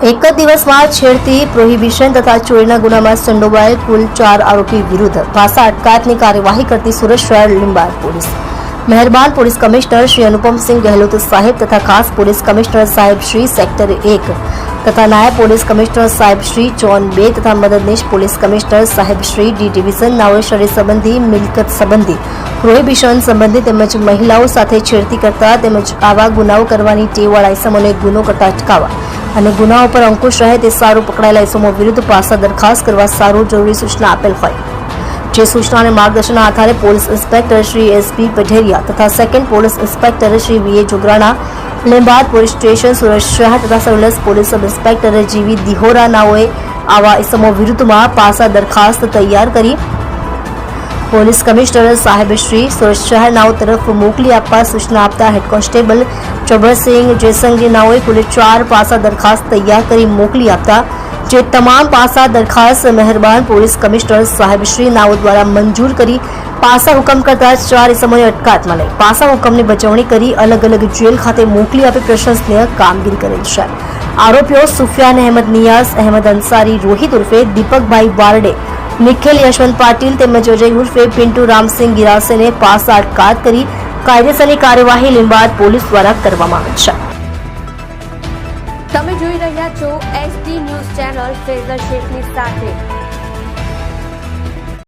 એક જ દિવસમાં છેડતી, પ્રોહિબિશન તથા ચોરીના ગુનામાં સંડોવાયેલ કુલ 4 આરોપી વિરુદ્ધ ભાષા અટકાયતની કાર્યવાહી કરતી સુરત શહેર લીંબાયત પોલીસ મહેરબાન પોલીસ કમિશનર શ્રી અનુપમસિંહ ગહેલોત સાહેબ તથા ખાસ પોલીસ કમિશનર સાહેબ શ્રી સેક્ટર 1 તથા નાયબ પોલીસ કમિશનર સાહેબ શ્રી ઝોન 2 તથા મદદનીશ પોલીસ કમિશનર સાહેબ શ્રી ડી ડિવિઝન નાઓએ શરીર સંબંધી, મિલકત સંબંધી, પ્રોહિબિશન સંબંધી તેમજ મહિલાઓ સાથે છેડતી કરતા તેમજ આવા ગુનાઓ કરવાની ટેવવાળા ઇસમોને ગુનો કરતા અટકાવવા અને ગુનાઓ પર અંકુશ રહે તે સારું પકડાયેલા ઇસમો વિરુદ્ધ પાસા દરખાસ્ત કરવા સારું જરૂરી સૂચના આપેલ હોય, જે સૂચના અને માર્ગદર્શનના આધારે police inspector Shri SP Padheriya તથા સેકન્ડ પોલીસ ઇન્સ્પેક્ટર શ્રી વીએ જોગરાણા, લીંબાયત પોલીસ સ્ટેશન સુરત શહેર તથા સર્વેલન્સ પોલીસ સબ ઇન્સ્પેક્ટર જીવી દિહોરા નાઓએ આવા ઇસમો વિરુદ્ધમાં પાસા દરખાસ્ત તૈયાર કરી પોલીસ કમિશનર સાહેબ શ્રી સુરત શહેર નાઓ તરફ મોકલી આપવા સૂચના આપતા હેડ કોન્સ્ટેબલ ચબરસિંહ જેસંગી નાઓએ કુલ 4 પાસા દરખાસ્ત તૈયાર કરી મોકલી આપતા, જે તમામ પાસા દરખાસ્ત મહેરબાન પોલીસ કમિશનર સાહેબ શ્રી નાઓ દ્વારા મંજૂર કરી પાસા હુકમ કરતા 4 ઇસમોને અટકાયતમાં લઈ પાસા હુકમની બજવણી કરી અલગ અલગ જેલ ખાતે મોકલી આપી પ્રશંસનીય કામગીરી કરેલ છે. આરોપીઓ સુફિયાન અહેમદ નિયાઝ, અહેમદ અંસારી રોહિત ઉર્ફે દીપકભાઈ વારડે, નિખિલ યશવંત પાટીલ તેમજ અજય ઉર્ફે પિન્ટુ રામસિંહ ગિરાસેને પાસા અટકાયત કરી કાયદેસરની કાર્યવાહી લીંબાયત પોલીસ દ્વારા કરવામાં આવે છે. તમે જોઈ રહ્યા છો SD ન્યૂઝ ચેનલ ફેઝર શેખની સાથે.